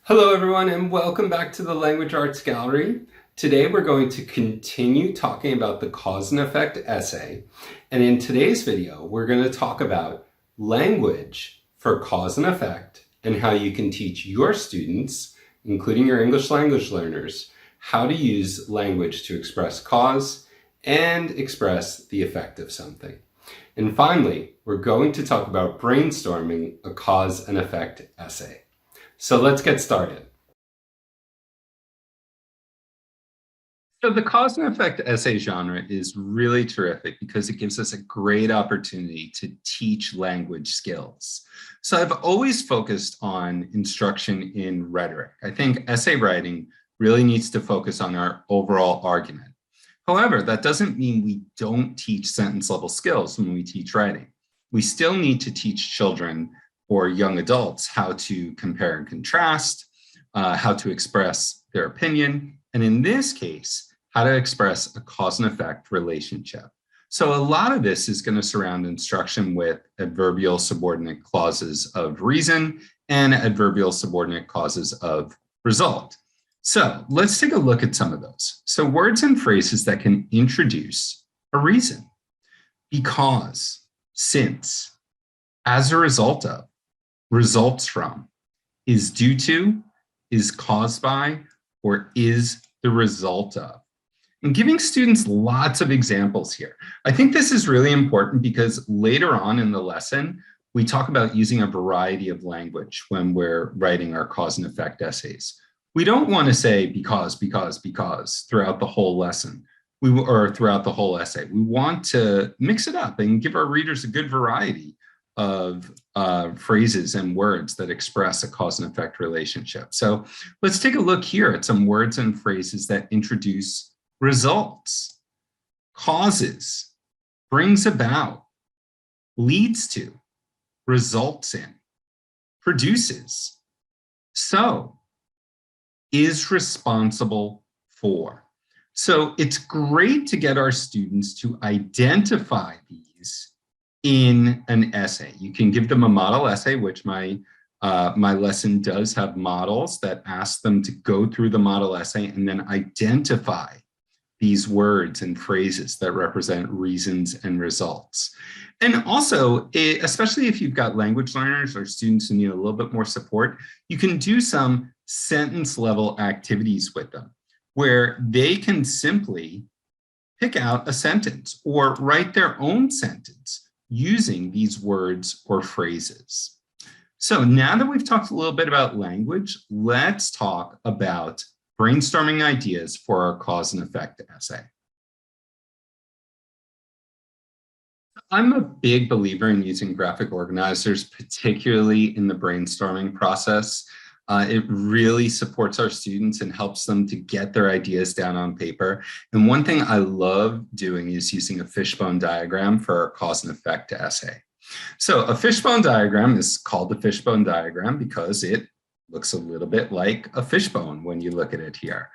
Hello everyone and welcome back to the Language Arts Gallery. Today we're going to continue talking about the cause and effect essay. And in today's video, we're going to talk about language for cause and effect and how you can teach your students, including your English language learners, how to use language to express cause and express the effect of something. And finally, we're going to talk about brainstorming a cause and effect essay. So let's get started. So the cause and effect essay genre is really terrific because it gives us a great opportunity to teach language skills. So I've always focused on instruction in rhetoric. I think essay writing really needs to focus on our overall argument. However, that doesn't mean we don't teach sentence level skills when we teach writing. We still need to teach children or young adults how to compare and contrast, how to express their opinion, and in this case, how to express a cause and effect relationship. So a lot of this is going to surround instruction with adverbial subordinate clauses of reason and adverbial subordinate clauses of result. So let's take a look at some of those. So words and phrases that can introduce a reason: because, since, as a result of, results from, is due to, is caused by, or is the result of. And giving students lots of examples here. I think this is really important because later on in the lesson, we talk about using a variety of language when we're writing our cause and effect essays. We don't want to say because throughout the whole lesson or throughout the whole essay. We want to mix it up and give our readers a good variety of phrases and words that express a cause and effect relationship. So let's take a look here at some words and phrases that introduce results: causes, brings about, leads to, results in, produces, so, is responsible for. So it's great to get our students to identify these in an essay. You can give them a model essay, which my lesson does have models that ask them to go through the model essay and then identify these words and phrases that represent reasons and results. And also, especially if you've got language learners or students who need a little bit more support, you can do some sentence level activities with them where they can simply pick out a sentence or write their own sentence using these words or phrases. So now that we've talked a little bit about language, let's talk about brainstorming ideas for our cause and effect essay. I'm a big believer in using graphic organizers, particularly in the brainstorming process. It really supports our students and helps them to get their ideas down on paper. And one thing I love doing is using a fishbone diagram for our cause and effect essay. So a fishbone diagram is called the fishbone diagram because it looks a little bit like a fishbone when you look at it here.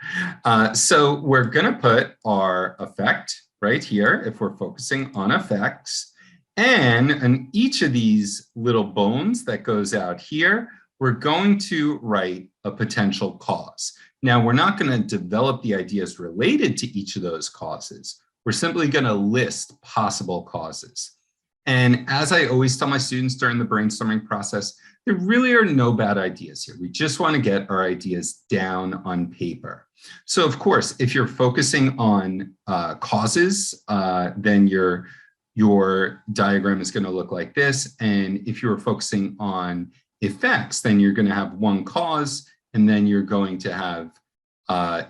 So we're going to put our effect right here if we're focusing on effects. And in each of these little bones that goes out here, we're going to write a potential cause. Now, we're not going to develop the ideas related to each of those causes. We're simply going to list possible causes. And as I always tell my students during the brainstorming process, there really are no bad ideas here. We just want to get our ideas down on paper. So of course, if you're focusing on causes, then your diagram is going to look like this. And if you're focusing on effects, then you're going to have one cause, and then you're going to have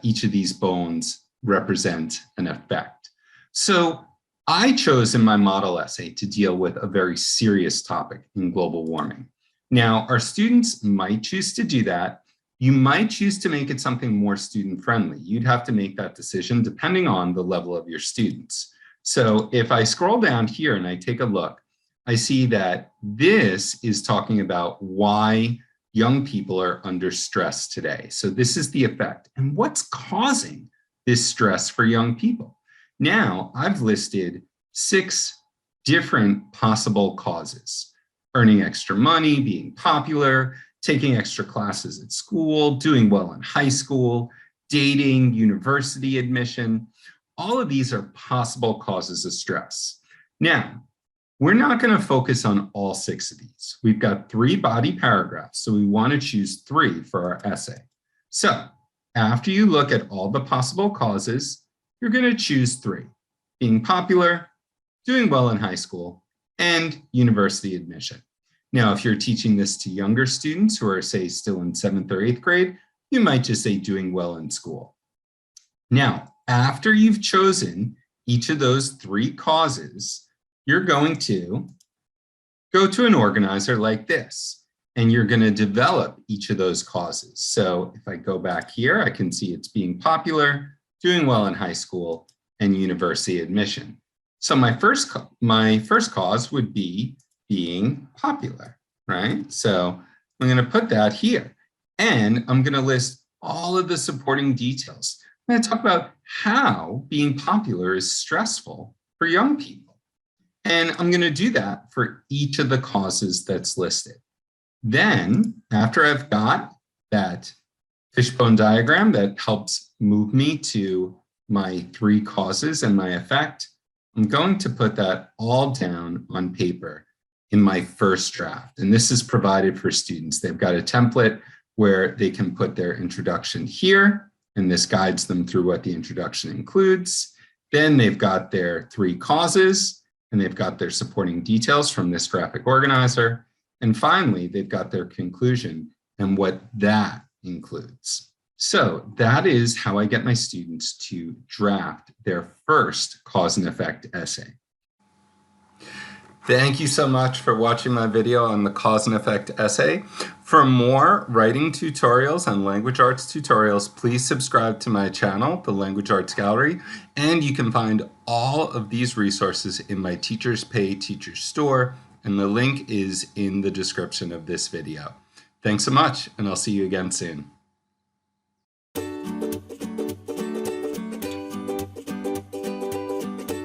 each of these bones represent an effect. So I chose in my model essay to deal with a very serious topic in global warming. Now, our students might choose to do that. You might choose to make it something more student-friendly. You'd have to make that decision depending on the level of your students. So if I scroll down here and I take a look, I see that this is talking about why young people are under stress today. So this is the effect. And what's causing this stress for young people? Now, I've listed 6 different possible causes: earning extra money, being popular, taking extra classes at school, doing well in high school, dating, university admission. All of these are possible causes of stress. Now, we're not going to focus on all 6 of these. We've got 3 body paragraphs, so we want to choose 3 for our essay. So after you look at all the possible causes, you're going to choose 3: being popular, doing well in high school, and university admission. Now, if you're teaching this to younger students who are, say, still in 7th or 8th grade, you might just say doing well in school. Now, after you've chosen each of those 3 causes, you're going to go to an organizer like this, and you're going to develop each of those causes. So if I go back here, I can see it's being popular, doing well in high school, and university admission. So my first cause would be being popular, right? So I'm going to put that here, and I'm going to list all of the supporting details. I'm going to talk about how being popular is stressful for young people. And I'm going to do that for each of the causes that's listed. Then, after I've got that fishbone diagram that helps move me to my 3 causes and my effect, I'm going to put that all down on paper in my first draft. And this is provided for students. They've got a template where they can put their introduction here, and this guides them through what the introduction includes. Then they've got their 3 causes, and they've got their supporting details from this graphic organizer. And finally, they've got their conclusion and what that includes. So that is how I get my students to draft their first cause and effect essay. Thank you so much for watching my video on the cause and effect essay. For more writing tutorials and language arts tutorials, please subscribe to my channel, the Language Arts Gallery, and you can find all of these resources in my Teachers Pay Teachers store, and the link is in the description of this video. Thanks so much, and I'll see you again soon.